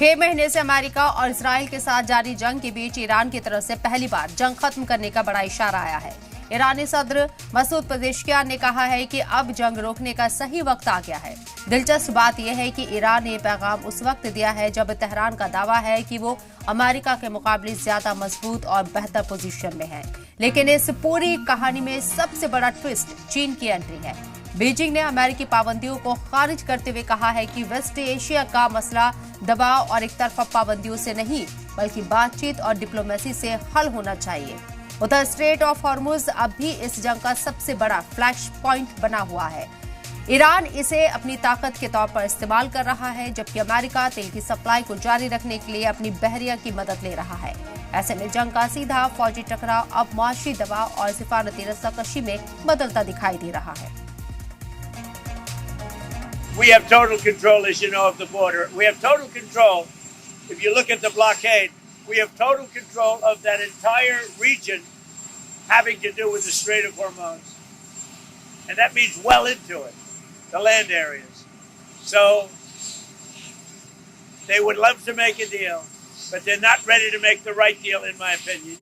6 महीने से अमेरिका और इजराइल के साथ जारी जंग के बीच ईरान की तरफ से पहली बार जंग खत्म करने का बड़ा इशारा आया है। ईरानी सदर मसूद पेजेश्कियान ने कहा है कि अब जंग रोकने का सही वक्त आ गया है। दिलचस्प बात यह है कि ईरान ने पैगाम उस वक्त दिया है जब तेहरान का दावा है कि वो अमेरिका के मुकाबले ज्यादा मजबूत और बेहतर पोजीशन में है। लेकिन इस पूरी कहानी में सबसे बड़ा ट्विस्ट चीन की एंट्री है। बीजिंग ने अमेरिकी पाबंदियों को खारिज करते हुए कहा है कि वेस्ट एशिया का मसला दबाव और एकतरफा पाबंदियों से नहीं बल्कि बातचीत और डिप्लोमेसी से हल होना चाहिए। उधर स्ट्रेट ऑफ हॉर्मुज अब भी इस जंग का सबसे बड़ा फ्लैश पॉइंट बना हुआ है। ईरान इसे अपनी ताकत के तौर पर इस्तेमाल कर रहा है, जबकि अमेरिका तेल की सप्लाई को जारी रखने के लिए अपनी बहरिया की मदद ले रहा है। ऐसे में जंग का सीधा फौजी टकराव अब मुआशी दबाव और सिफारती रस्साकशी में बदलता दिखाई दे रहा है। We have total control, as you know, of the border. We have total control. If you look at the blockade, we have total control of that entire region having to do with the Strait of Hormuz. And that means well into it, the land areas. So they would love to make a deal, but they're not ready to make the right deal, in my opinion.